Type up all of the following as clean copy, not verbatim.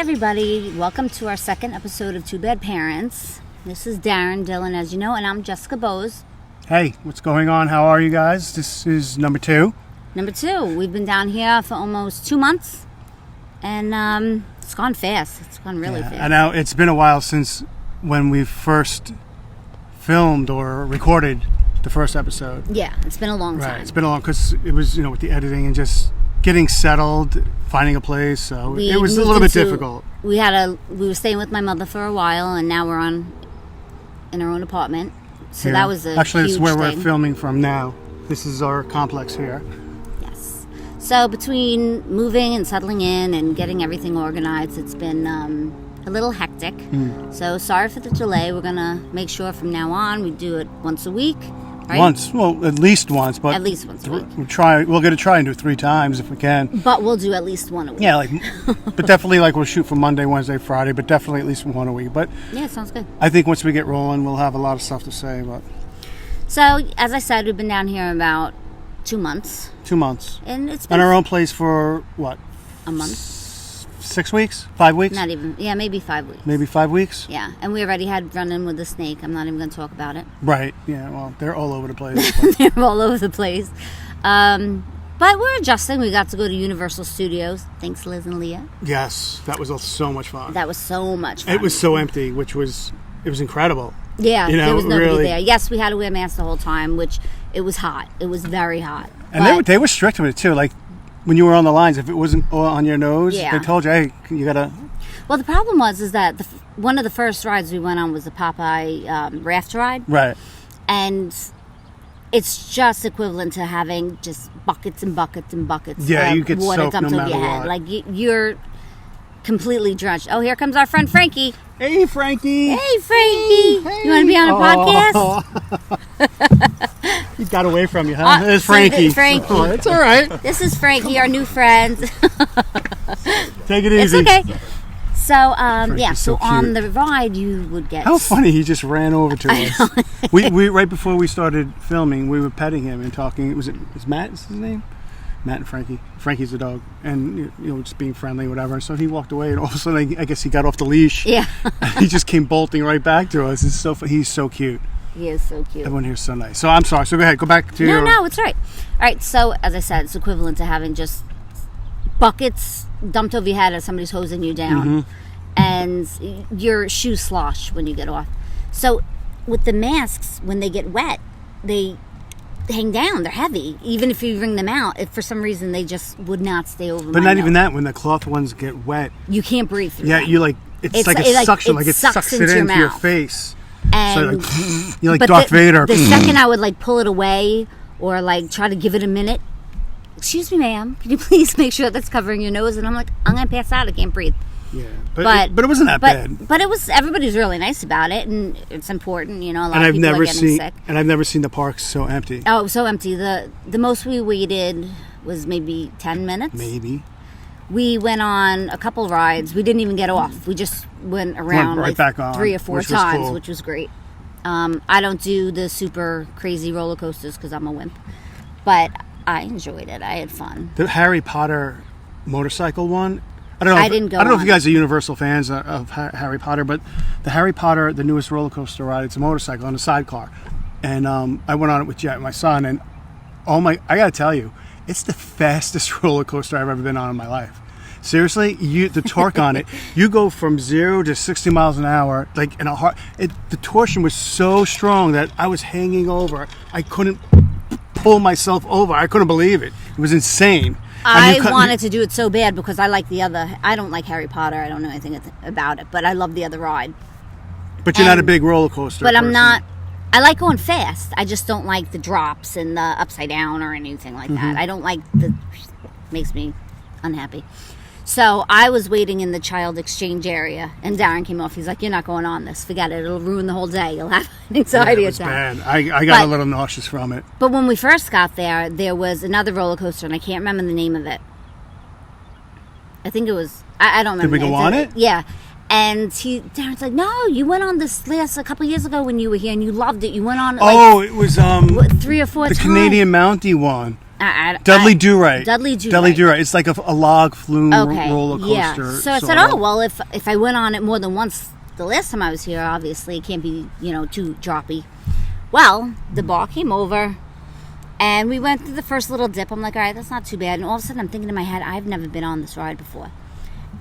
everybody. Welcome to our second episode of 2BadParents. This is Darren, Dylan, as you know, and I'm Jessica Bose. Hey, what's going on? How are you guys? This is number two. Number two. We've been down here for almost 2 months, and it's gone fast. It's gone really fast. I know it's been a while since when we first filmed or recorded the first episode. Yeah, it's been a long time. Right, it's been a long, because it was, with the editing and just getting settled, finding a place, so it was a little bit difficult. We were staying with my mother for a while, and now we're in our own apartment. So that was actually huge it's where thing. we're filming from now. This is our complex here. Yes. So between moving and settling in and getting everything organized, it's been a little hectic. So sorry for the delay. We're gonna make sure from now on we do it once a week. Right? At least once, but at least once a week. We're gonna try and do 3 times if we can. But we'll do at least one a week. Yeah, but definitely we'll shoot for Monday, Wednesday, Friday, but definitely at least one a week. But yeah, sounds good. I think once we get rolling, we'll have a lot of stuff to say. But so, as I said, we've been down here about 2 months. 2 months, and it's been on our own place for what? A month. 6 weeks? 5 weeks? Not even. Yeah, maybe 5 weeks. Maybe 5 weeks? Yeah, and we already had run-in with the snake. I'm not even going to talk about it. Right. Yeah. Well, they're all over the place. They're all over the place. But we're adjusting. We got to go to Universal Studios. Thanks, Liz and Leah. Yes, that was so much fun. That was so much fun. It was so empty, it was incredible. Yeah, there was nobody really there. Yes, we had to wear masks the whole time, which it was hot. It was very hot. And they were strict with it too. Like when you were on the lines, if it wasn't on your nose, they told you, hey, you gotta. Well, the problem is that one of the first rides we went on was the Popeye raft ride. Right. And it's just equivalent to having just buckets and buckets and buckets of you get water dumped over your head. What. Like you're completely drenched. Oh, here comes our friend Frankie. Hey, Frankie. Hey, Frankie. Hey. You want to be on a podcast? He got away from you, huh? There's Frankie. Frankie. Oh, it's all right. This is Frankie, our new friend. Take it easy. It's okay. So, so cute. on the ride, you would get... How funny, he just ran over to us. we right before we started filming, we were petting him and talking. Was Matt is his name? Matt and Frankie. Frankie's the dog. And, just being friendly, whatever. So he walked away, and all of a sudden, I guess he got off the leash. Yeah. He just came bolting right back to us. He's so cute. He is so cute. Everyone here is so nice. So I'm sorry. So go ahead. Go back to your... No, it's all right. All right, so as I said, it's equivalent to having just buckets dumped over your head as somebody's hosing you down. And your shoes slosh when you get off. So with the masks, when they get wet, they hang down. They're heavy. Even if you wring them out, if for some reason they just would not stay over But my not even nose. that. When the cloth ones get wet, you can't breathe through them. you it's like a suction. Like it sucks it into your face. And so you're like Darth Vader. The second I would pull it away or try to give it a minute, excuse me, ma'am, can you please make sure that's covering your nose? And I'm like, I'm gonna pass out. I can't breathe. Yeah, but it wasn't that bad. But it was. Everybody's really nice about it, and it's important. A lot of people are getting sick. And I've never seen the parks so empty. Oh, so empty. The most we waited was maybe 10 minutes. Maybe. We went on a couple rides. We didn't even get off. We just went around right back on, 3 or 4 times, cool. which was great. I don't do the super crazy roller coasters because I'm a wimp, but I enjoyed it. I had fun. The Harry Potter motorcycle one. I don't know if you guys are Universal fans of Harry Potter, but the Harry Potter, the newest roller coaster ride, it's a motorcycle on a sidecar. And I went on it with Jet, my son, and I gotta tell you, it's the fastest roller coaster I've ever been on in my life. Seriously, the torque on it, you go from 0 to 60 miles an hour, the torsion was so strong that I was hanging over. I couldn't pull myself over. I couldn't believe it. It was insane. I wanted to do it so bad because I like the other. I don't like Harry Potter. I don't know anything about it, but I love the other ride. But you're not a big roller coaster person. I'm not. I like going fast. I just don't like the drops and the upside down or anything like that. I don't like makes me unhappy. So I was waiting in the child exchange area, and Darren came off. He's like, "You're not going on this. Forget it. It'll ruin the whole day. You'll have an anxiety attack." It was bad. I got a little nauseous from it. But when we first got there was another roller coaster, and I can't remember the name of it. I think it was. I don't remember. Did we go on it? Yeah. And Darren's like, "No, you went on this a couple of years ago when you were here, and you loved it. You went on it." It was 3 or 4 the times. Canadian Mountie one. Dudley Do-Right. Dudley Do-Right. Dudley Do-Right. It's like a log flume roller coaster. Yeah. So I said, oh, well, if I went on it more than once the last time I was here, obviously it can't be, too droppy. Well, the bar came over, and we went through the first little dip. I'm like, all right, that's not too bad. And all of a sudden, I'm thinking in my head, I've never been on this ride before.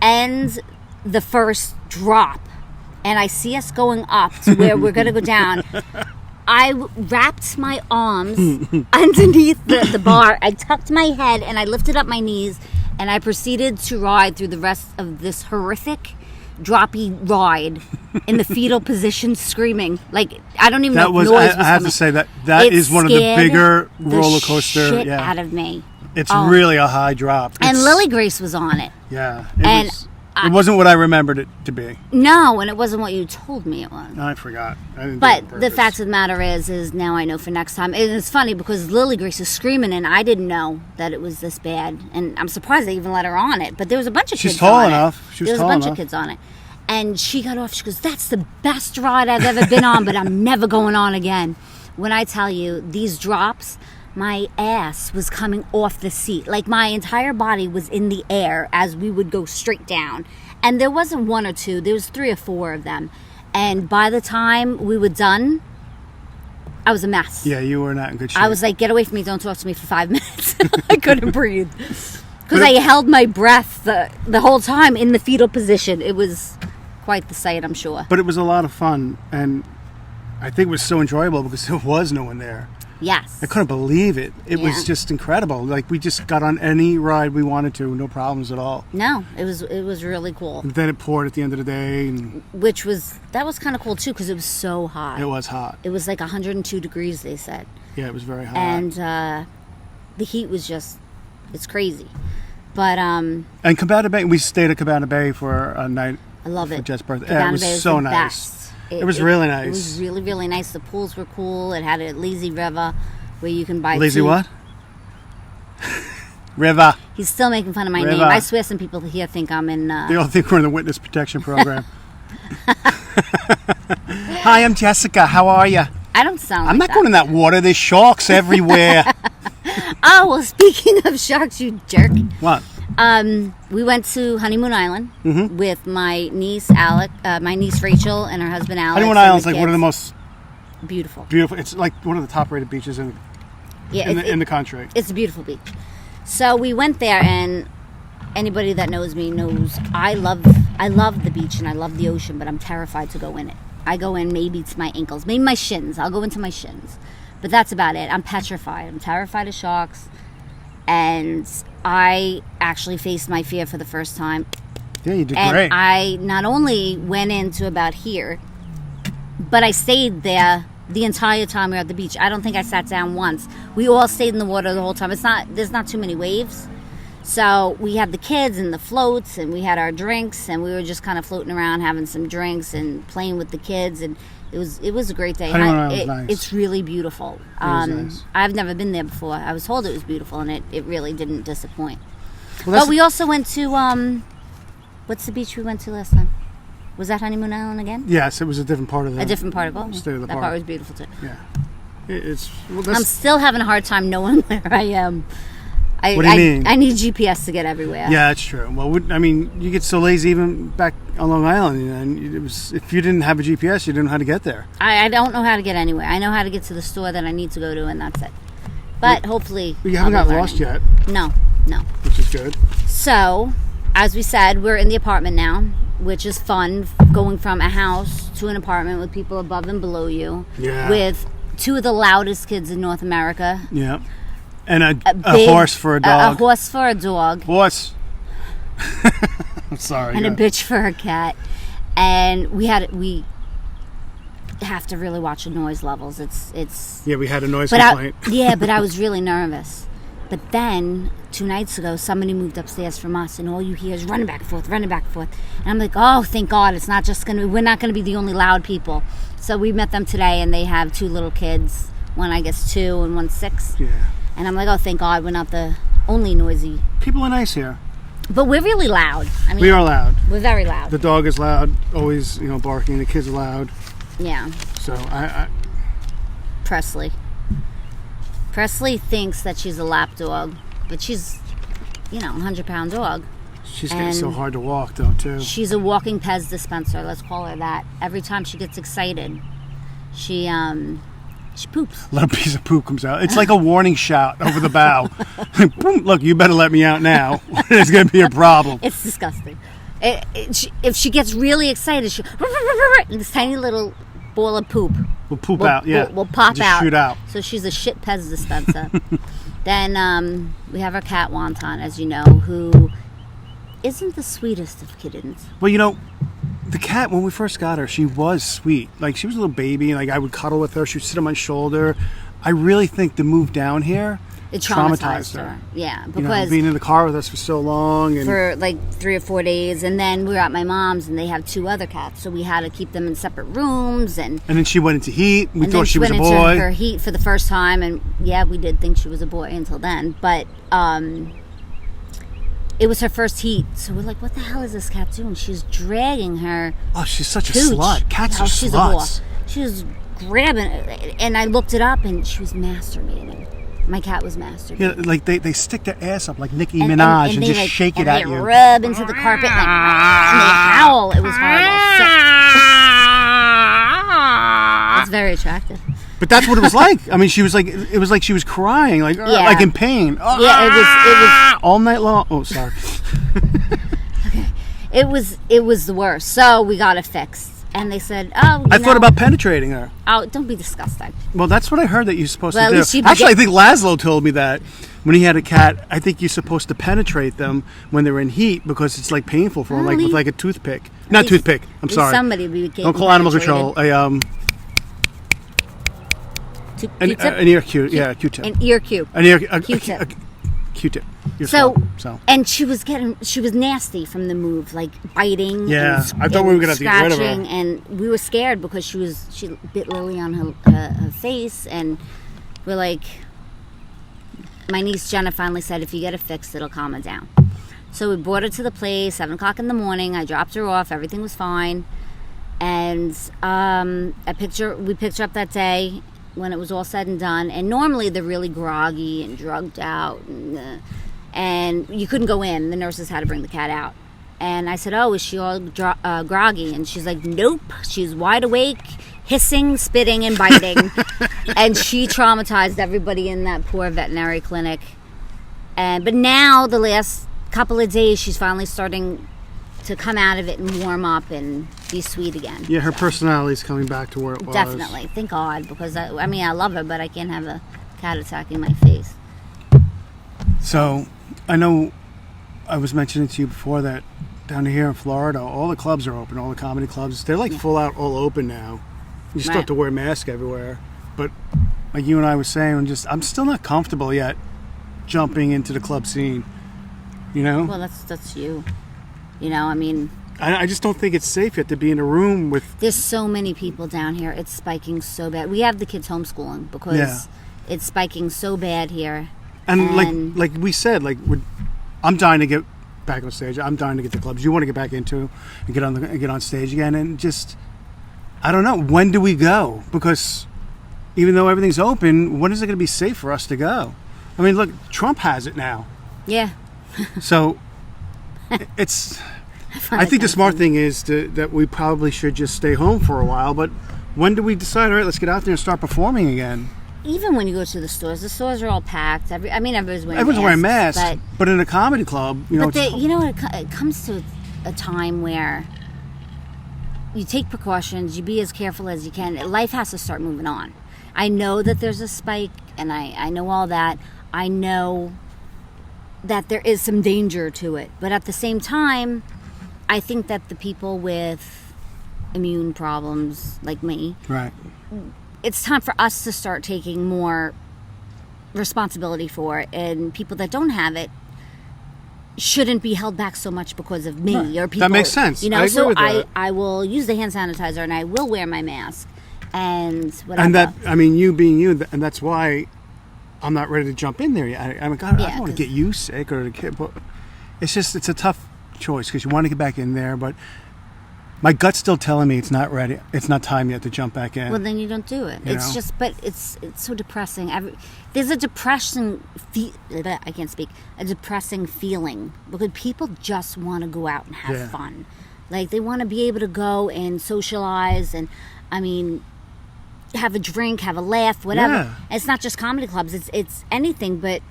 And the first drop, and I see us going up to where we're going to go down. I wrapped my arms underneath the bar. I tucked my head and I lifted up my knees, and I proceeded to ride through the rest of this horrific droppy ride in the fetal position, screaming. Like, I don't even know if noise was I have coming. to say that is one of the bigger roller coaster. Shit out of me. It's really a high drop. And Lily Grace was on it. Yeah. It wasn't what I remembered it to be. No, and it wasn't what you told me it was. I forgot. I didn't but the fact of the matter is now I know for next time. And it's funny because Lily Grace is screaming, and I didn't know that it was this bad. And I'm surprised they even let her on it. But there was a bunch of kids on it. She's tall enough. There was a bunch of kids on it. And she got off. She goes, that's the best ride I've ever been on, but I'm never going on again. When I tell you, these drops, my ass was coming off the seat. Like, my entire body was in the air as we would go straight down. And there wasn't one or two. There was 3 or 4 of them. And by the time we were done, I was a mess. Yeah, you were not in good shape. I was like, get away from me. Don't talk to me for 5 minutes. I couldn't breathe. Because I held my breath the whole time in the fetal position. It was quite the sight, I'm sure. But it was a lot of fun. And I think it was so enjoyable because there was no one there. Yes. I couldn't believe it. It was just incredible. Like, we just got on any ride we wanted to, no problems at all. No, it was really cool. And then it poured at the end of the day. That was kind of cool too because it was so hot. It was hot. It was like 102 degrees, they said. Yeah, it was very hot. And the heat was it's crazy. But and Cabana Bay, we stayed at Cabana Bay for a night. I love it. For Jet's birthday. Cabana it was Bay was so the nice. Best. It was really nice. It was really, really nice. The pools were cool. It had a lazy river where you can buy lazy tea. What? River. He's still making fun of my name. I swear some people here think I'm in... They all think we're in the witness protection program. Hi, I'm Jessica. How are you? I don't sound I'm like not going in that water. There's sharks everywhere. Oh, well, speaking of sharks, you jerk. What? We went to Honeymoon Island with my niece Rachel, and her husband Alex. Honeymoon Island's like one of the most beautiful. It's like one of the top-rated beaches in the country. It's a beautiful beach. So we went there, and anybody that knows me knows I love the beach and I love the ocean, but I'm terrified to go in it. I go in maybe to my ankles, maybe my shins. I'll go into my shins, but that's about it. I'm petrified. I'm terrified of sharks. And I actually faced my fear for the first time. Yeah, you did great. And I not only went into about here, but I stayed there the entire time we were at the beach. I don't think I sat down once. We all stayed in the water the whole time. There's not too many waves. So we had the kids and the floats, and we had our drinks, and we were just kind of floating around having some drinks and playing with the kids, and it was a great day. Nice. It's really beautiful. Nice. I've never been there before. I was told it was beautiful, and it really didn't disappoint. Well, but we also went to what's the beach we went to last time? Was that Honeymoon Island again? Yes, it was a different part of the state of the park. That part was beautiful too. Yeah, I'm still having a hard time knowing where I am. What do you mean? I need GPS to get everywhere. Yeah, that's true. Well, you get so lazy even back on Long Island. And if you didn't have a GPS, you didn't know how to get there. I don't know how to get anywhere. I know how to get to the store that I need to go to, and that's it. But hopefully... Well, you haven't got lost yet. No. Which is good. So, as we said, we're in the apartment now, which is fun, going from a house to an apartment with people above and below you. Yeah. With 2 of the loudest kids in North America. Yeah. And a horse for a dog. A horse for a dog. Horse. I'm sorry. And a bitch for a cat. And we have to really watch the noise levels. It's. Yeah, we had a noise complaint. But I was really nervous. But then 2 nights ago, somebody moved upstairs from us, and all you hear is running back and forth. And I'm like, oh, thank God, we're not gonna be the only loud people. So we met them today, and they have 2 little kids. One, I guess, 2, and one 6. Yeah. And I'm like, oh, thank God, we're not the only noisy. People are nice here. But we're really loud. I mean, we are loud. We're very loud. The dog is loud, always, barking. The kids are loud. Yeah. So I Presley Presley thinks that she's a lap dog, but she's, a 100-pound dog. She's getting so hard to walk, though, too. She's a walking Pez dispenser. Let's call her that. Every time she gets excited, she poops. A little piece of poop comes out. It's like a warning shot over the bow. Boom, look, you better let me out now. There's going to be a problem. It's disgusting. If she gets really excited, this tiny little ball of poop will poop out. Yeah, will pop just out. Shoot out. So she's a shit Pez dispenser. Then we have our cat Wonton, as you know, who isn't the sweetest of kittens. Well, the cat, when we first got her, she was sweet. Like, she was a little baby. Like, I would cuddle with her. She would sit on my shoulder. I really think the move down here it traumatized her. Yeah, because being in the car with us for so long. And for like 3 or 4 days. And then we were at my mom's, and they have 2 other cats. So we had to keep them in separate rooms. And then she went into heat. We thought she was a boy. And then she went into her heat for the first time. And, yeah, we did think she was a boy until then. But it was her first heat. So we're like, what the hell is this cat doing? She's dragging her. Oh, she's such pooch. a slut. Cats are she's sluts. She was grabbing it. And I looked it up, and she was masturbating. My cat was masturbating. Yeah, like they stick their ass up like Nicki Minaj and just shake it at you. And they rub into the carpet and they howl. It was horrible. It's very attractive. But that's what it was like. I mean, it was like she was crying, like in pain. Yeah, it was all night long. Oh, sorry. Okay. It was the worst. So we got it fixed. And they said, I thought about penetrating her. Oh, don't be disgusting. Well, that's what I heard that you're supposed to do. Actually, I think Laszlo told me that when he had a cat. I think you're supposed to penetrate them when they're in heat because it's like painful for them, like with like a toothpick. Not toothpick. I'm sorry. Somebody be don't call animal control. An ear Q. Yeah, Q-tip. An ear Q. An ear Q-tip. Q-tip. So, and she was nasty from the move, like biting. Yeah, I thought we were gonna have to get rid of her. And we were scared because she bit Lily on her face, and we're like, my niece Jenna finally said, if you get it fixed, it'll calm her down. So we brought her to the place, 7:00 in the morning. I dropped her off. Everything was fine, and we picked her up that day when it was all said and done. And normally they're really groggy and drugged out, and you couldn't go in. The nurses had to bring the cat out. And I said, oh, is she all groggy? And she's like, nope. She's wide awake, hissing, spitting, and biting. And she traumatized everybody in that poor veterinary clinic. But now, the last couple of days, she's finally starting to come out of it and warm up and be sweet again. Yeah, her personality's coming back to where it was. Definitely. Thank God. Because, I love her, but I can't have a cat attacking my face. So, I know I was mentioning to you before that down here in Florida, all the clubs are open, all the comedy clubs. They're like full out all open now. You still have to wear a mask everywhere. But like you and I were saying, I'm still not comfortable yet jumping into the club scene. Well, that's you. I mean, I just don't think it's safe yet to be in a room with... There's so many people down here. It's spiking so bad. We have the kids homeschooling because it's spiking so bad here. And like we said, I'm dying to get back on stage. I'm dying to get to clubs. You want to get back into and get on stage again, and just I don't know, when do we go? Because even though everything's open, when is it going to be safe for us to go? I mean, look, Trump has it now. Yeah. So it's. I think the smart thing is that we probably should just stay home for a while. But when do we decide? All right, let's get out there and start performing again. Even when you go to the stores are all packed. Everyone's wearing masks. But in a comedy club, it comes to a time where you take precautions, you be as careful as you can. Life has to start moving on. I know that there's a spike, and I know all that. I know that there is some danger to it. But at the same time, I think that the people with immune problems like me... Right. It's time for us to start taking more responsibility for it, and people that don't have it shouldn't be held back so much because of me or people. That makes sense. I agree with that. I will use the hand sanitizer and I will wear my mask and whatever. And that, you being you, and that's why I'm not ready to jump in there yet. I don't want to get you sick or the kid, but it's a tough choice because you want to get back in there, but my gut's still telling me it's not ready. It's not time yet to jump back in. Well, then you don't do it. It's just, but it's so depressing. There's a depressing, I can't speak, a depressing feeling because people just want to go out and have fun. Like, they want to be able to go and socialize and, I mean, have a drink, have a laugh, whatever. Yeah. And it's not just comedy clubs. It's anything, but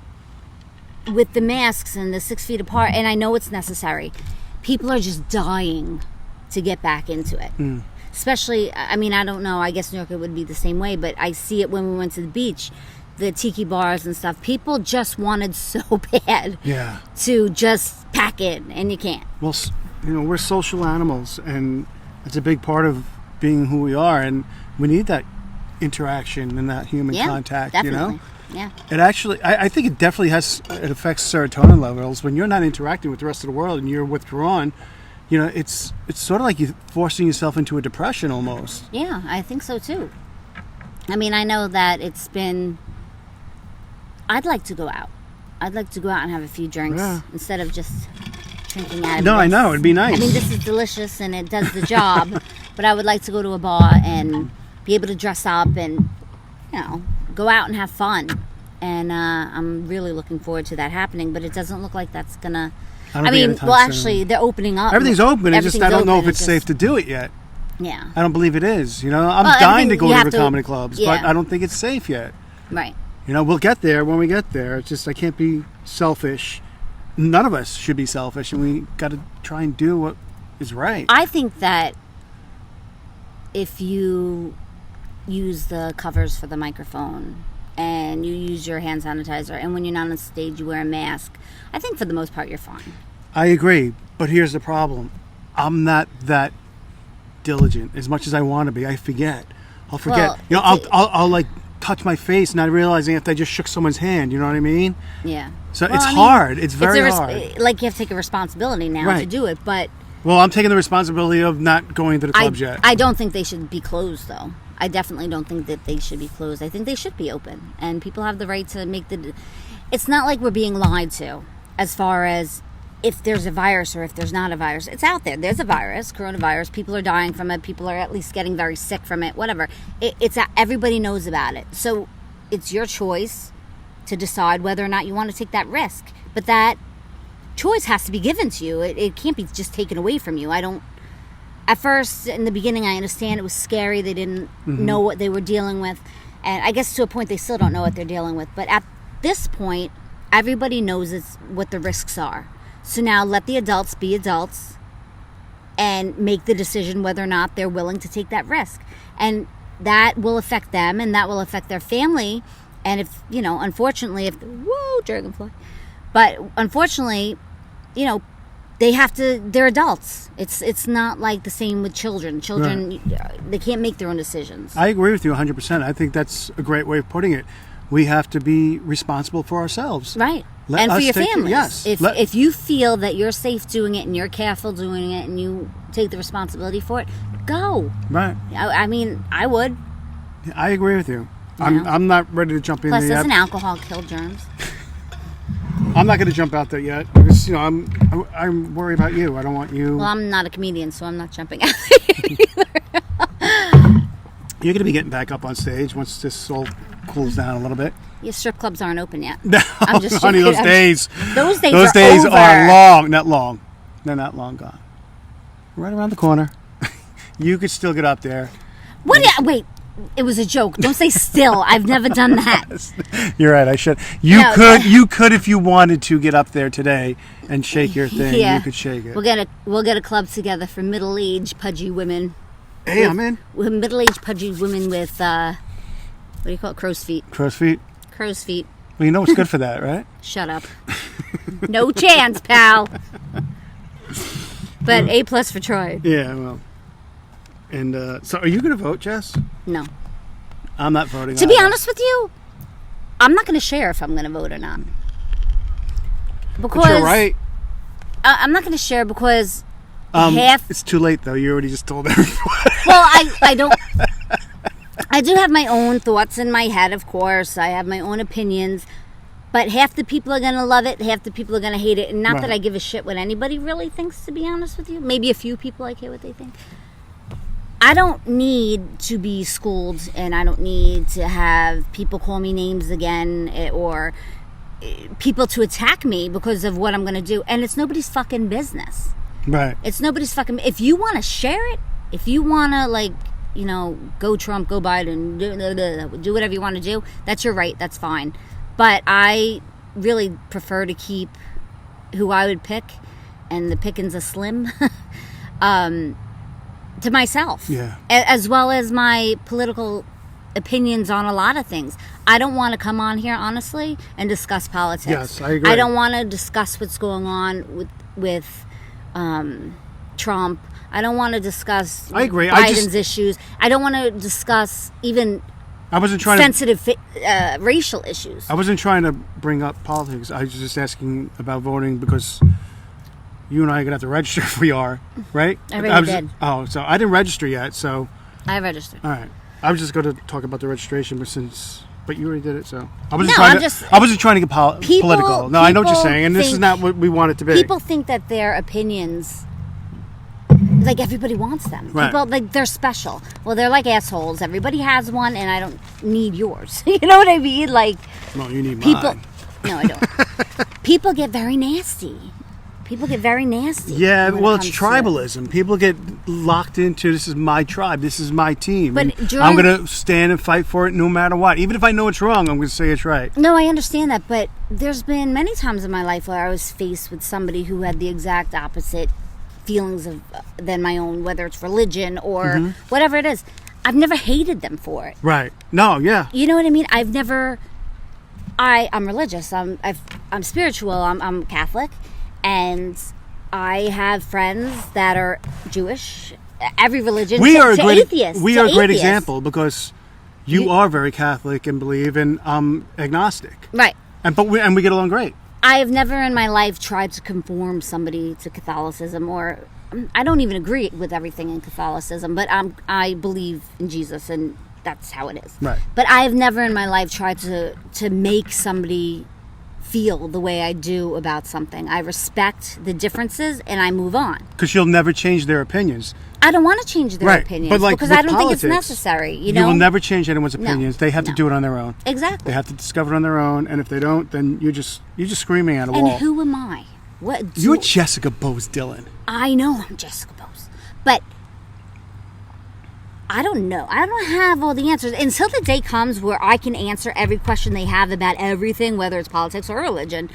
with the masks and the 6 feet apart, and I know it's necessary, people are just dying to get back into it. Especially, I mean, I don't know, I guess New York it would be the same way, but I see it when we went to the beach, the tiki bars and stuff. People just wanted so bad to just pack in, and you can't. Well, you know, we're social animals, and it's a big part of being who we are, and we need that interaction and that human contact, definitely. You know? Yeah. It actually, I think it definitely it affects serotonin levels. When you're not interacting with the rest of the world and you're withdrawn, you know, it's sort of like you're forcing yourself into a depression almost. Yeah, I think so too. I mean, I know that it's been... I'd like to go out. I'd like to go out and have a few drinks instead of just drinking out of No, this. I know. It'd be nice. I mean, this is delicious and it does the job, but I would like to go to a bar and be able to dress up and, you know, go out and have fun. And I'm really looking forward to that happening, but it doesn't look like that's going to... I mean, well, actually, they're opening up. Everything's open. It's just I don't know if it's safe to do it yet. Yeah. I don't believe it is. You know, I'm dying to go to the comedy clubs, but I don't think it's safe yet. Right. You know, we'll get there when we get there. It's just I can't be selfish. None of us should be selfish, and we got to try and do what is right. I think that if you use the covers for the microphone and you use your hand sanitizer, and when you're not on stage you wear a mask, I think for the most part you're fine. I agree, but here's the problem. I'm not that diligent as much as I want to be. I forget. I'll forget. Well, you know, I'll like touch my face not realizing if I just shook someone's hand. You know what I mean? Yeah. So it's hard. It's very hard. Like, you have to take a responsibility now to do it, but... Well, I'm taking the responsibility of not going to the clubs yet. I don't think they should be closed, though. I definitely don't think that they should be closed. I think they should be open, and people have the right to make the... It's not like we're being lied to as far as if there's a virus or if there's not a virus. It's out there. There's a virus, coronavirus. People are dying from it. People are at least getting very sick from it, whatever. Everybody knows about it. So it's your choice to decide whether or not you want to take that risk. But that choice has to be given to you. It can't be just taken away from you. At first, in the beginning, I understand it was scary. They didn't know what they were dealing with. And I guess to a point, they still don't know what they're dealing with. But at this point, everybody knows what the risks are. So now let the adults be adults and make the decision whether or not they're willing to take that risk. And that will affect them, and that will affect their family. And if, you know, unfortunately, whoa, dragonfly. But unfortunately, you know, they're adults. It's not like the same with children. Children, they can't make their own decisions. I agree with you 100%. I think that's a great way of putting it. We have to be responsible for ourselves. Right. And for your families. Yes. If you feel that you're safe doing it and you're careful doing it and you take the responsibility for it, go. Right. I mean, I would. I agree with you. I'm not ready to jump in there yet. Plus, doesn't alcohol kill germs? I'm not going to jump out there yet because, you know, I'm worried about you. I don't want you... Well, I'm not a comedian, so I'm not jumping out there either. You're going to be getting back up on stage once this all cools down a little bit. Yeah, strip clubs aren't open yet. No, I'm just honey, those days over. are long. Not long. They're not long gone. Right around the corner. You could still get up there. Wait. It was a joke. Don't say still. I've never done that. You're right. I should. You could if you wanted to get up there today and shake your thing. Yeah. You could shake it. We'll get a club together for middle-aged pudgy women. Hey, I'm in. With middle-aged pudgy women with what do you call it? Crow's feet. Crow's feet. Crow's feet. Well, you know what's good for that, right? Shut up. No chance, pal. But A+ for Troy. Yeah. Well. And so, are you going to vote, Jess? No. I'm not voting. To be honest with you, I'm not going to share if I'm going to vote or not. Because but you're right. I'm not going to share because half... It's too late, though. You already just told everyone. Well, I don't... I do have my own thoughts in my head, of course. I have my own opinions. But half the people are going to love it, half the people are going to hate it. And not Right. that I give a shit what anybody really thinks, to be honest with you. Maybe a few people I care what they think. I don't need to be schooled, and I don't need to have people call me names again or people to attack me because of what I'm going to do. And it's nobody's fucking business. Right. It's nobody's fucking... If you want to share it, if you want to, like, you know, go Trump, go Biden, do whatever you want to do, that's your right, that's fine. But I really prefer to keep who I would pick, and the pickings are slim, to myself. Yeah. As well as my political opinions on a lot of things. I don't want to come on here, honestly, and discuss politics. Yes, I agree. I don't want to discuss what's going on with Trump. I don't want to discuss I agree. Biden's issues. I don't want to discuss even sensitive racial issues. I wasn't trying to bring up politics. I was just asking about voting because you and I are going to have to register if we are, right? I already did. Oh, so I didn't register yet, so... I registered. All right. I was just going to talk about the registration, but you already did it, so... I wasn't trying to get political. No, I know what you're saying, and this is not what we want it to be. People think that their opinions... Like, everybody wants them. Right. People, like, they're special. Well, they're like assholes. Everybody has one, and I don't need yours. You know what I mean? Like... No, you need people, mine. No, I don't. People get very nasty. Yeah, well, it's tribalism. People get locked into, this is my tribe, this is my team. But I'm going to stand and fight for it no matter what. Even if I know it's wrong, I'm going to say it's right. No, I understand that, but there's been many times in my life where I was faced with somebody who had the exact opposite feelings than my own, whether it's religion or whatever it is. I've never hated them for it. Right. No, yeah. You know what I mean? I'm religious. I'm spiritual. I'm Catholic. And I have friends that are Jewish, every religion, atheists. We are a great example because you are very Catholic and believe, and I'm agnostic. Right. And we get along great. I have never in my life tried to conform somebody to Catholicism, or I don't even agree with everything in Catholicism, but I believe in Jesus, and that's how it is. Right. But I have never in my life tried to make somebody feel the way I do about something. I respect the differences and I move on. Because you'll never change their opinions. I don't want to change their opinions, but because I don't think it's necessary. You will never change anyone's opinions. They have to do it on their own. Exactly. They have to discover it on their own, and if they don't, then you're just screaming at a wall. And who am I? You're Jessica Bose Dillon. I know I'm Jessica Bose, but I don't know. I don't have all the answers. Until the day comes where I can answer every question they have about everything, whether it's politics or religion,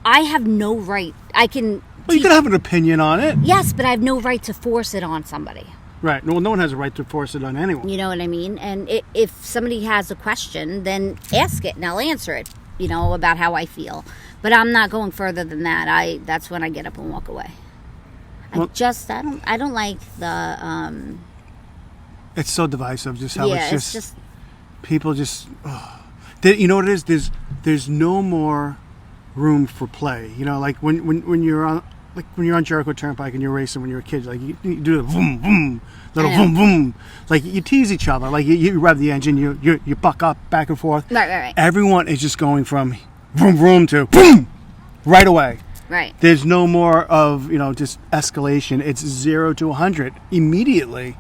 I have no right. Well, you can have an opinion on it. Yes, but I have no right to force it on somebody. Right. Well, no one has a right to force it on anyone. You know what I mean? And if somebody has a question, then ask it and I'll answer it, about how I feel. But I'm not going further than that. That's when I get up and walk away. I don't like the... It's so divisive, just how it's just people just. You know what it is? There's no more room for play. Like when you're on Jericho Turnpike and you're racing when you're a kid, like you do the boom boom, little boom boom, like you tease each other, like you rev the engine, you buck up back and forth. Right. Everyone is just going from vroom vroom to boom right away. Right. There's no more of just escalation. It's 0 to 100 immediately.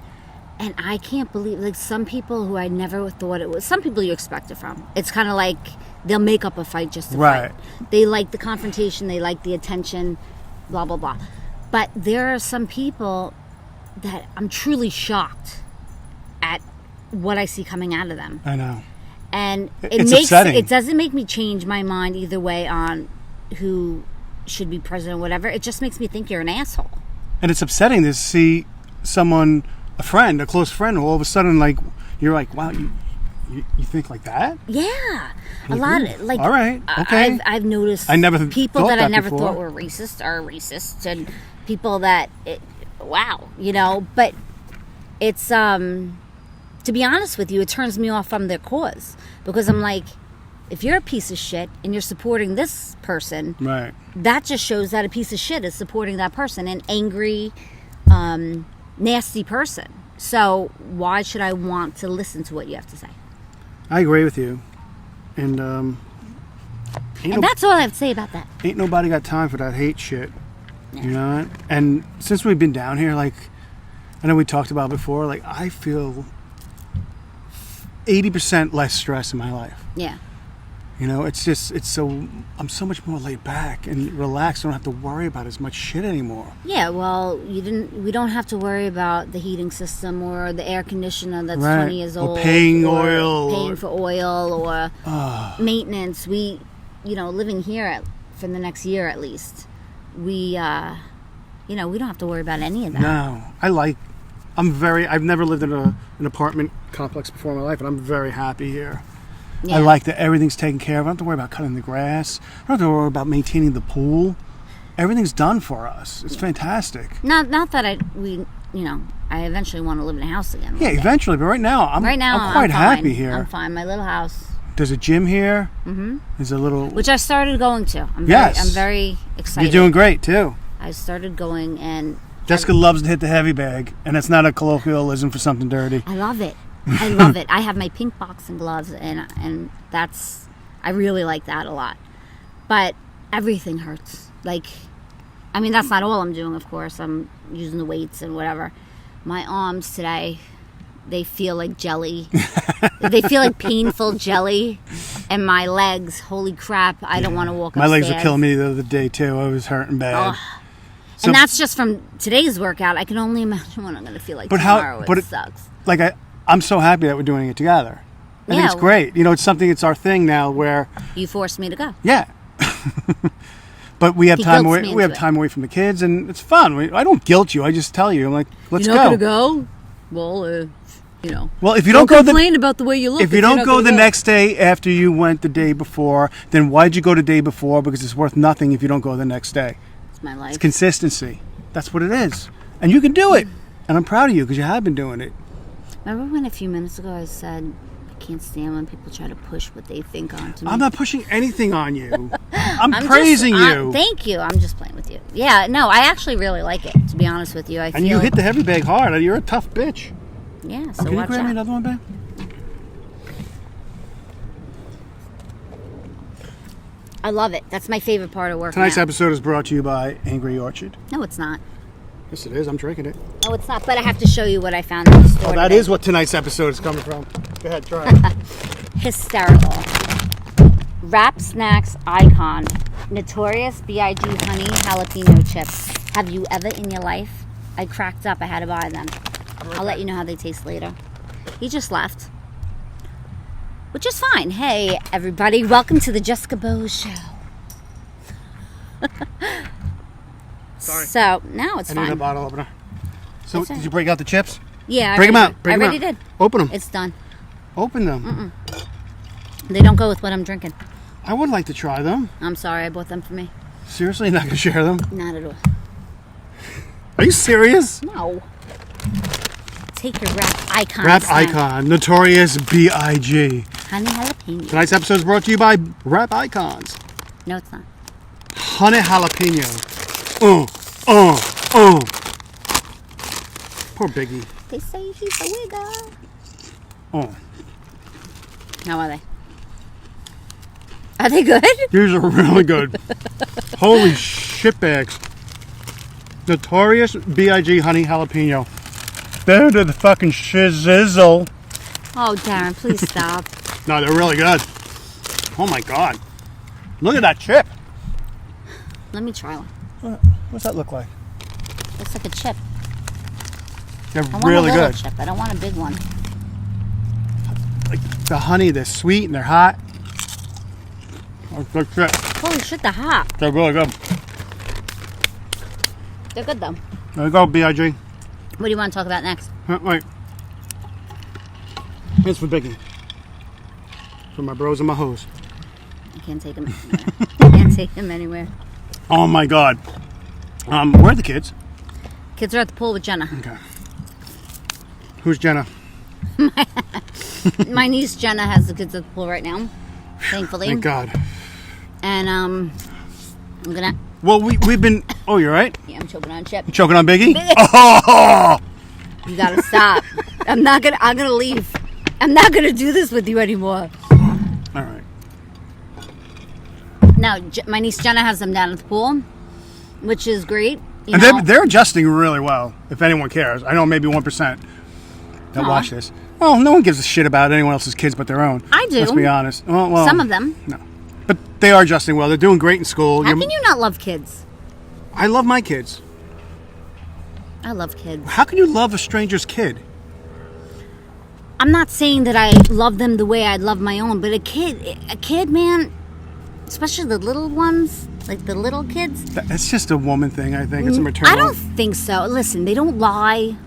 And I can't believe, some people who I never thought it was, some people you expect it from. It's kind of like they'll make up a fight just to fight. They like the confrontation, they like the attention, blah, blah, blah. But there are some people that I'm truly shocked at what I see coming out of them. I know. And it's upsetting. It doesn't make me change my mind either way on who should be president or whatever. It just makes me think you're an asshole. And it's upsetting to see someone... a close friend, all of a sudden, you're like, wow, you think like that? Yeah, a lot. All right, okay. I've noticed. People that I never thought were racist are racist, and people that, wow, But it's to be honest with you, it turns me off from their cause, because I'm like, if you're a piece of shit and you're supporting this person, right? That just shows that a piece of shit is supporting that person, an angry, nasty person. So why should I want to listen to what you have to say? I agree with you, and And that's all I have to say about that. Ain't nobody got time for that hate shit. Yeah. You know? And since we've been down here, like, I know we talked about before, like, I feel 80% less stress in my life. Yeah. You know, I'm so much more laid back and relaxed. I don't have to worry about as much shit anymore. Yeah, well, we don't have to worry about the heating system or the air conditioner that's 20 years old. Or paying for oil or maintenance. Living here for the next year at least, we don't have to worry about any of that. No, I've never lived in an apartment complex before in my life, and I'm very happy here. Yeah. I like that everything's taken care of. I don't have to worry about cutting the grass. I don't have to worry about maintaining the pool. Everything's done for us. It's fantastic. Not that I eventually want to live in a house again. Yeah, eventually, but right now I'm quite happy here. I'm fine. My little house. There's a gym here. Mm-hmm. There's a little... Which I started going to. I'm very excited. You're doing great, too. I started going and... Jessica loves to hit the heavy bag, and that's not a colloquialism for something dirty. I love it. I love it. I have my pink boxing gloves, and I really like that a lot. But everything hurts. That's not all I'm doing, of course. I'm using the weights and whatever. My arms today, they feel like jelly. They feel like painful jelly. And my legs, holy crap, I don't want to walk upstairs. My legs were killing me the other day, too. I was hurting bad. Oh. And that's just from today's workout. I can only imagine what I'm going to feel like tomorrow. It sucks. I'm so happy that we're doing it together. I think it's great. It's our thing now where... You forced me to go. Yeah. But we have time away. We have time away from the kids, and it's fun. I don't guilt you. I just tell you, I'm like, let's go. You're not going to go? Well, Well, if you don't complain about the way you look. If you don't go the next day after you went the day before, then why'd you go the day before? Because it's worth nothing if you don't go the next day. It's my life. It's consistency. That's what it is. And you can do it. And I'm proud of you because you have been doing it. Remember when a few minutes ago I said, I can't stand when people try to push what they think onto me? I'm not pushing anything on you. I'm praising you. Thank you. I'm just playing with you. Yeah, no, I actually really like it, to be honest with you. And you hit the heavy bag hard. You're a tough bitch. Yeah, so can you grab me another one, babe? I love it. That's my favorite part of work. Tonight's episode is brought to you by Angry Orchard. No, it's not. Yes, it is. I'm drinking it. No, it's not. But I have to show you what I found in the store. Oh, that is what tonight's episode is coming from. Go ahead, try it. Hysterical. Wrap Snacks Icon. Notorious B.I.G. Honey Jalapeno Chips. Have you ever in your life? I cracked up. I had to buy them. I'll let you know how they taste later. He just left. Which is fine. Hey, everybody. Welcome to the Jessica Bose Show. Sorry. So, now it's fine. I need a bottle opener. So, did you break out the chips? Yeah. Break them out. I already did. Open them. It's done. Open them. They don't go with what I'm drinking. I would like to try them. I'm sorry. I bought them for me. Seriously? You're not going to share them? Not at all. Are you serious? No. Take your Wrap Icon. Wrap Icon. Notorious B.I.G. Honey Jalapeno. Tonight's episode is brought to you by Wrap Icons. No, it's not. Honey Jalapeno. Poor Biggie. They say he's a wigger. Oh. How are they? Are they good? These are really good. Holy shitbags. Notorious B.I.G. Honey Jalapeno. Better than the fucking shizzle. Oh, Darren, please stop. No, they're really good. Oh my God. Look at that chip. Let me try one. What's that look like? Looks like a chip. They're I want really a little good. chip. I don't want a big one. Like the honey, they're sweet and they're hot. Oh, good shit. Holy shit, they're hot. They're really good. They're good though. There you go, B.I.G. What do you want to talk about next? Wait. It's for Biggie. For my bros and my hoes. I can't take them anywhere. I can't take them anywhere. Oh my God. Where are the kids? Kids are at the pool with Jenna. Okay. Who's Jenna? My niece Jenna has the kids at the pool right now. Thankfully. Thank God. And I'm gonna. Well, we've been. Oh, you're right. Yeah, I'm choking on Chip. You choking on Biggie? Oh! You gotta stop. I'm gonna leave. I'm not gonna do this with you anymore. All right. Now, my niece Jenna has them down at the pool, which is great. And they're adjusting really well, if anyone cares. I know maybe 1% that watch this. Well, no one gives a shit about anyone else's kids but their own. I do. Let's be honest. Well, some of them. No. But they are adjusting well. They're doing great in school. How can you not love kids? I love my kids. I love kids. How can you love a stranger's kid? I'm not saying that I love them the way I'd love my own, but a kid, man, especially the little ones, like the little kids. It's just a woman thing, I think. It's a maternal. I don't think so. Listen, they don't lie.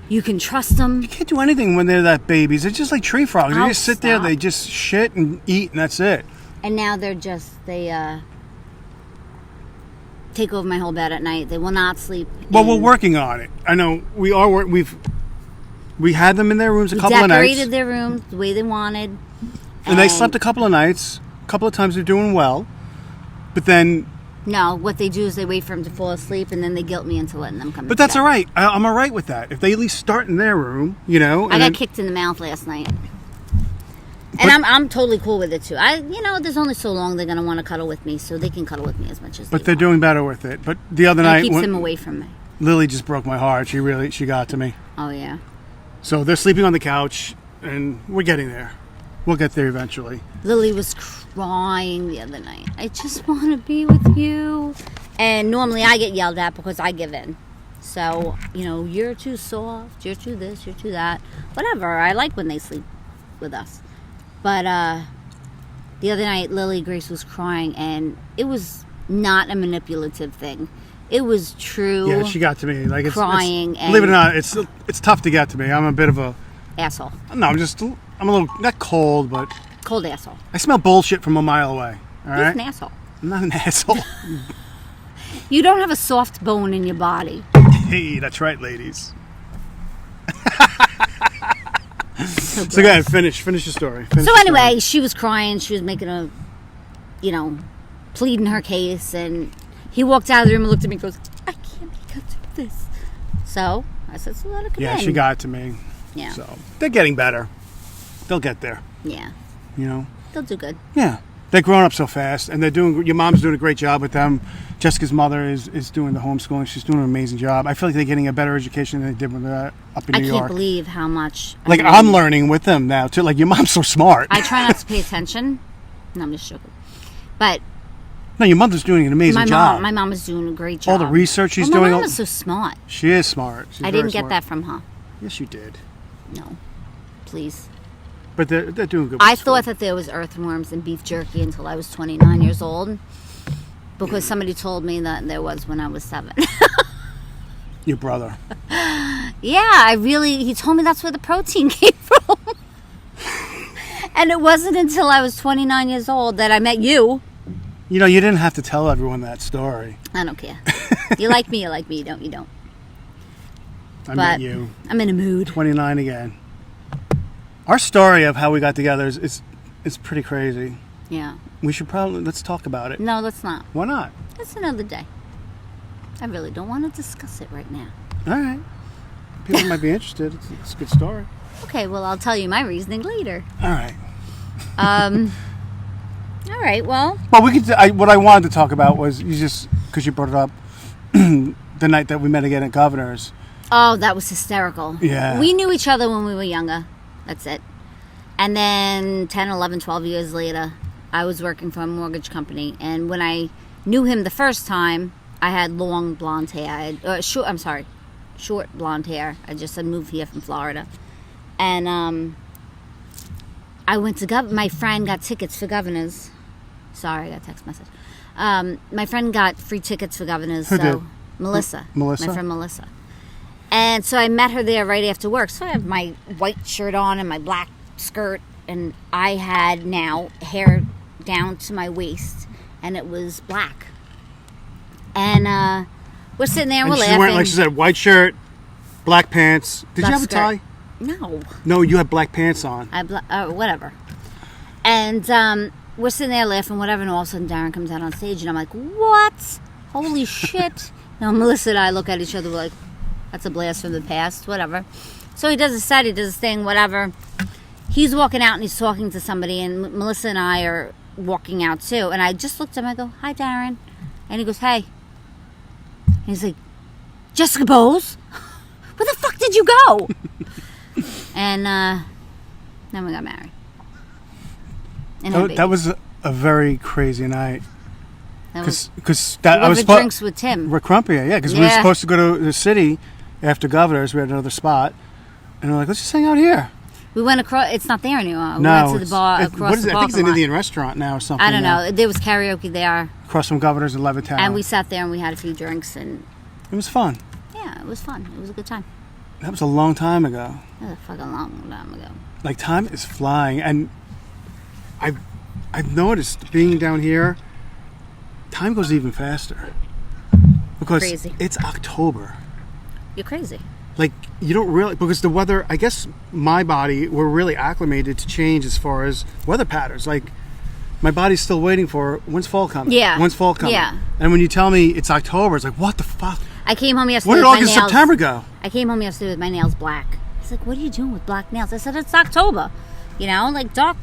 You can trust them. You can't do anything when they're that babies. They're just like tree frogs. They just sit there, they just shit and eat, and that's it. And now they take over my whole bed at night. They will not sleep. Well, we're working on it. I know we are. We had them in their rooms a couple of nights. Decorated their rooms the way they wanted. And they slept a couple of nights. A couple of times they're doing well. But then... No, what they do is they wait for them to fall asleep and then they guilt me into letting them come But that's all right. I'm all right with that. If they at least start in their room, you know. I got kicked in the mouth last night. And I'm totally cool with it too. There's only so long they're going to want to cuddle with me, so they can cuddle with me as much as they want. But they're doing better with it. But the other night... It keeps them away from me. Lily just broke my heart. She got to me. Oh, yeah. So they're sleeping on the couch, and we're getting there. We'll get there eventually. Lily was crying the other night. I just want to be with you. And normally I get yelled at because I give in. So, you're too soft, you're too this, you're too that. Whatever. I like when they sleep with us. But the other night, Grace was crying, and it was not a manipulative thing. It was true. Yeah, she got to me. Like crying. Believe it or not, it's tough to get to me. I'm a bit of a asshole. No, I'm a little not cold, but cold asshole. I smell bullshit from a mile away. All right? He's an asshole. I'm not an asshole. You don't have a soft bone in your body. Hey, that's right, ladies. So go ahead, finish your story. Anyway, she was crying. She was making pleading her case, and he walked out of the room and looked at me and goes, I can't make it through this. So I said, so let her come in. Yeah, she got to me. Yeah. So they're getting better. They'll get there. Yeah. They'll do good. Yeah. They're growing up so fast, and your mom's doing a great job with them. Jessica's mother is doing the homeschooling. She's doing an amazing job. I feel like they're getting a better education than they did when they're up in New York. I can't believe how much. I'm learning with them now, too. Like, your mom's so smart. I try not to pay attention. No, I'm just joking. But... No, your mother's doing an amazing job. My mom is doing a great job. All the research she's doing. My mom is so smart. She is smart. I didn't get that from her. Yes, you did. No. Please. But they're doing good. I thought that there was earthworms in beef jerky until I was 29 years old. Because somebody told me that there was when I was 7. Your brother. Yeah, he told me that's where the protein came from. And it wasn't until I was 29 years old that I met you. You didn't have to tell everyone that story. I don't care. You like me, you don't, you don't. I met you. I'm in a mood. 29 again. Our story of how we got together is pretty crazy. Yeah. We should let's talk about it. No, let's not. Why not? That's another day. I really don't want to discuss it right now. All right. People might be interested. It's a good story. Okay, well, I'll tell you my reasoning later. All right. All right, well. Well, what I wanted to talk about was, because you brought it up, the night that we met again at Governor's. Oh, that was hysterical. Yeah. We knew each other when we were younger. That's it. And then 10, 11, 12 years later, I was working for a mortgage company. And when I knew him the first time, I had long blonde hair. Short blonde hair. I just had moved here from Florida. And I went to my friend got tickets for Governor's. Sorry, I got a text message. My friend got free tickets for Governor's. Who did? Melissa. Melissa? My friend Melissa. And so I met her there right after work. So I have my white shirt on and my black skirt. And I had now hair down to my waist. And it was black. And we're sitting there and we're laughing. Wearing, like she said, white shirt, black pants. Did you have a tie? No. No, you had black pants on. Whatever. And we're sitting there laughing, whatever. And all of a sudden Darren comes out on stage. And I'm like, what? Holy shit. Now Melissa and I look at each other like, that's a blast from the past, whatever. So he does his set, he does his thing, whatever. He's walking out and he's talking to somebody, and Melissa and I are walking out too, and I just looked at him. I go, "Hi, Darren," and he goes, "Hey," and he's like, "Jessica Bowes, where the fuck did you go?" And then we got married. That was a very crazy night. Because I was drinks with Tim. We're Crumpy, yeah. Because we were supposed to go to the city after Governor's. We had another spot, and we're like, let's just hang out here. We went across. It's not there anymore. We No, went to the bar across what is the it? I think it's an lot. Indian restaurant now or something. I don't know. There was karaoke there. Across from Governor's in Levittown. And we sat there and we had a few drinks and it was fun. Yeah, it was fun. It was a good time. That was a long time ago. That was a fucking long time ago. Like, time is flying, and I've noticed being down here, time goes even faster. Because crazy. It's October. You're crazy. Like, you don't really, because the weather, I guess my body, we're really acclimated to change as far as weather patterns. Like, my body's still waiting for, when's fall coming? Yeah. When's fall coming? Yeah. And when you tell me it's October, it's like, what the fuck? I came home yesterday Where did with my August, nails. September go? I came home yesterday with my nails black. He's like, what are you doing with black nails? I said, it's October. You know, like dark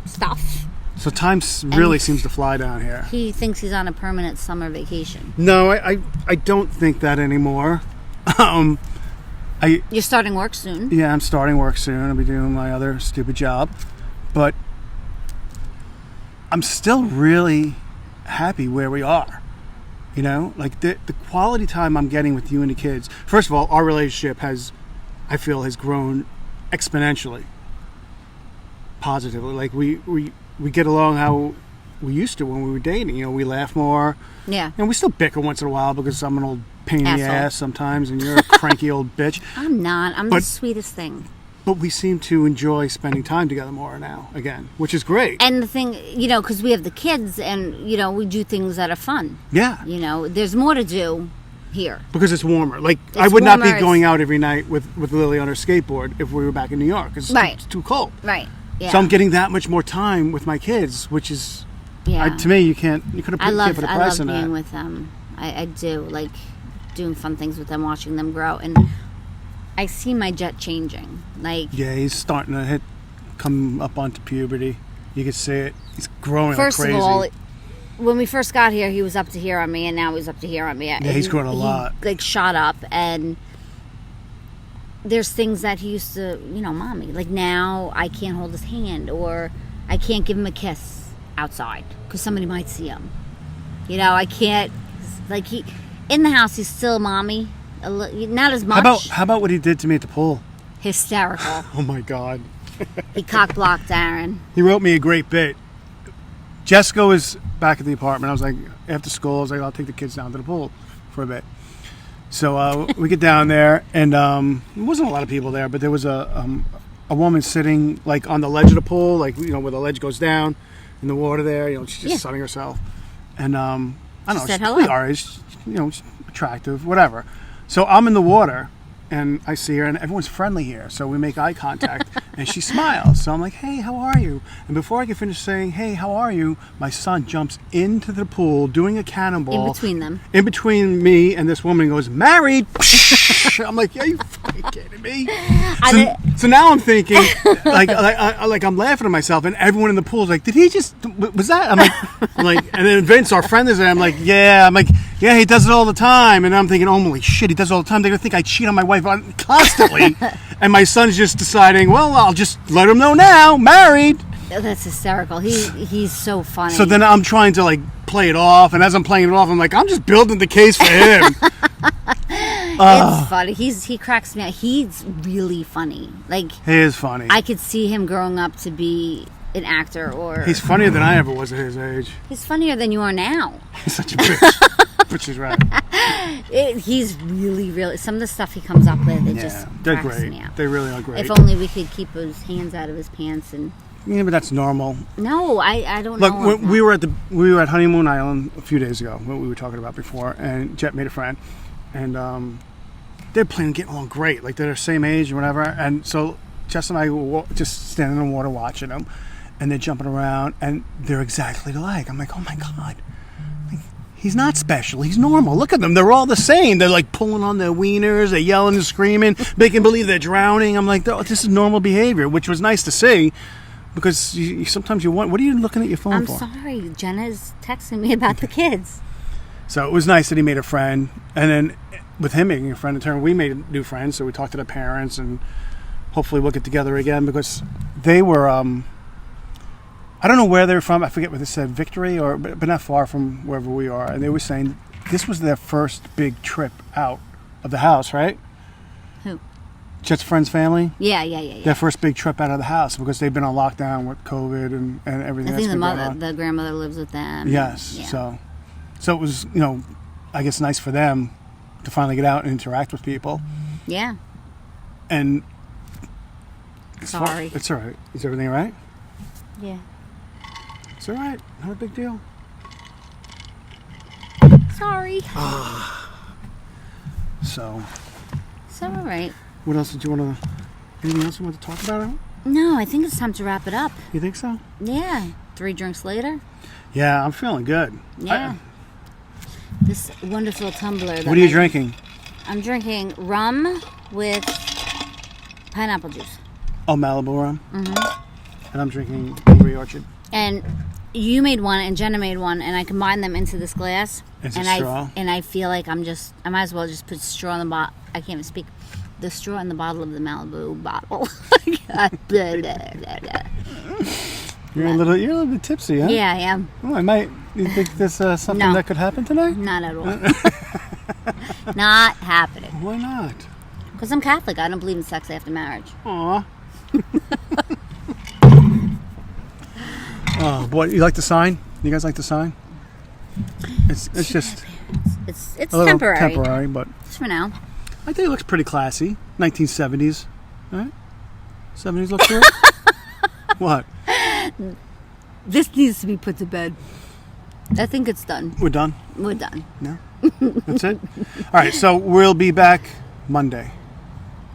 stuff. So time really seems to fly down here. He thinks he's on a permanent summer vacation. No, I don't think that anymore. You're starting work soon. Yeah, I'm starting work soon. I'll be doing my other stupid job. But I'm still really happy where we are. You know, like the quality time I'm getting with you and the kids. First of all, our relationship I feel has grown exponentially. Positively. Like we get along how we used to when we were dating. You know, we laugh more. Yeah. And we still bicker once in a while because I'm an old pain in the Asshole. ass sometimes and you're a cranky old bitch. I'm not. I'm the sweetest thing. But we seem to enjoy spending time together more now, again, which is great. And the thing, you know, because we have the kids and, you know, we do things that are fun. Yeah. You know, there's more to do here. Because it's warmer. Like, It's I would not warmer, be going out every night with Lily on her skateboard if we were back in New York. It's too cold. Right. Yeah. So I'm getting that much more time with my kids, which is, to me, you can't put a price on that. I love being with them. I do. Like, doing fun things with them, watching them grow. And I see my Jet changing. Like, yeah, he's starting to come up onto puberty. You can see it. He's growing like crazy. First of all, when we first got here, he was up to here on me, and now he's up to here on me. Yeah, he's grown a lot. Like, shot up, and there's things that he used to, you know, mommy. Like, now I can't hold his hand, or I can't give him a kiss outside because somebody might see him. You know, I can't. Like, in the house, he's still mommy. Not as much. How about what he did to me at the pool? Hysterical. Oh my God. He cock-blocked Darren. He wrote me a great bit. Jessica was back at the apartment. I was like, after school, I was like, I'll take the kids down to the pool for a bit. So we get down there, and there wasn't a lot of people there, but there was a woman sitting like on the ledge of the pool, like, you know, where the ledge goes down in the water there. You know, she's just sunning herself, and I don't know, she's probably our age, you know, she's attractive, whatever. So I'm in the water, and I see her, and everyone's friendly here. So we make eye contact, and she smiles. So I'm like, hey, how are you? And before I can finish saying, hey, how are you, my son jumps into the pool, doing a cannonball. In between them. In between me and this woman, and goes, married. I'm like, are you fucking kidding me? So now I'm thinking, like I'm laughing at myself, and everyone in the pool is like, did he just, was that? I'm like, and then Vince, our friend, is there. I'm like, yeah, he does it all the time. And I'm thinking, oh, holy shit, he does it all the time. They're going to think I cheat on my wife constantly. And my son's just deciding, well, I'll just let him know now, married. That's hysterical. He's so funny. So then I'm trying to, like, play it off. And as I'm playing it off, I'm like, I'm just building the case for him. It's funny. He cracks me out. He's really funny. Like, he is funny. I could see him growing up to be an actor, or he's funnier than I ever was at his age. He's funnier than you are now. He's such a bitch. But she's right. He's really some of the stuff he comes up with, they're cracks great. me out. They really are great. If only we could keep his hands out of his pants and. Yeah, but that's normal. No, I don't know. Look, we were at Honeymoon Island a few days ago, what we were talking about before, and Jet made a friend, and they're planning on getting along great, like they're the same age or whatever. And so Jess and I were just standing in the water watching them, and they're jumping around, and they're exactly alike. I'm like, oh my God. He's not special. He's normal. Look at them. They're all the same. They're like pulling on their wieners. They're yelling and screaming, making believe they're drowning. I'm like, this is normal behavior, which was nice to see. Because sometimes you want... What are you looking at your phone for? I'm sorry. Jenna's texting me about the kids. So it was nice that he made a friend. And then with him making a friend in turn, we made new friends. So we talked to their parents, and hopefully we'll get together again, because they were... I don't know where they're from. I forget what they said, Victory, but not far from wherever we are. And they were saying this was their first big trip out of the house, right? Who? Chet's friend's family? Yeah. Their first big trip out of the house, because they've been on lockdown with COVID and everything. I think the grandmother lives with them. Yes. Yeah. So it was, I guess nice for them to finally get out and interact with people. Yeah. And sorry. It's all right. Is everything all right? Yeah. It's all right. Not a big deal. Sorry. So all right. What else did you want to... Anything else you want to talk about? No, I think it's time to wrap it up. You think so? Yeah. 3 drinks later. Yeah, I'm feeling good. Yeah. This wonderful tumbler. What are you drinking? I'm drinking rum with pineapple juice. Oh, Malibu rum? Mm-hmm. And I'm drinking Angry Orchard. And you made one and Jenna made one, and I combined them into this glass. It's a straw? I feel like I might as well just put straw in the bottle. I can't even speak. The straw in the bottle of the Malibu bottle. You're a little bit tipsy, huh? Yeah, I am. Oh, you think there's something that could happen tonight? Not at all. Not happening. Why not? Because I'm Catholic. I don't believe in sex after marriage. Aw. Oh, boy. You like the sign? You guys like the sign? It's just... It's temporary. Temporary, but... Just for now. I think it looks pretty classy. 1970s. Right? 70s looks good? What? This needs to be put to bed. I think it's done. We're done? We're done. No? That's it? All right, so we'll be back Monday.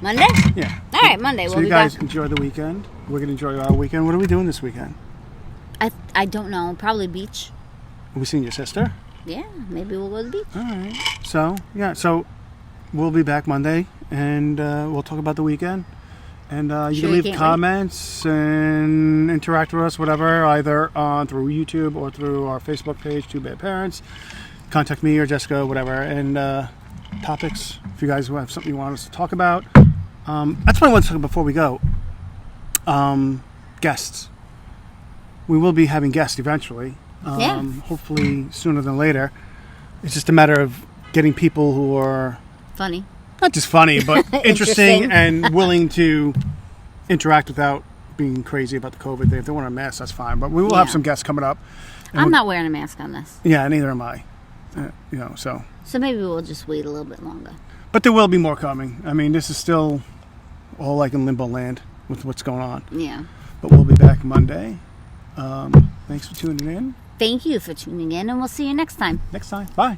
Monday? Yeah. All right, Monday. So we'll you be guys back. enjoy the weekend. We're going to enjoy our weekend. What are we doing this weekend? I don't know. Probably beach. Are we seeing your sister? Yeah, maybe we'll go to the beach. All right. So we'll be back Monday, and we'll talk about the weekend. And you can leave comments and interact with us, whatever, either through YouTube or through our Facebook page, 2BadParents. Contact me or Jessica, whatever. And topics, if you guys have something you want us to talk about. That's what I want to talk about before we go. Guests. We will be having guests eventually. Hopefully sooner than later. It's just a matter of getting people who are... Funny. Not just funny, but interesting and willing to interact without being crazy about the COVID thing. If they want a mask, that's fine. But we will have some guests coming up. I'm not wearing a mask on this. Yeah, neither am I. So maybe we'll just wait a little bit longer. But there will be more coming. I mean, this is still all like in limbo land with what's going on. Yeah. But we'll be back Monday. Thanks for tuning in. Thank you for tuning in, and we'll see you next time. Next time. Bye.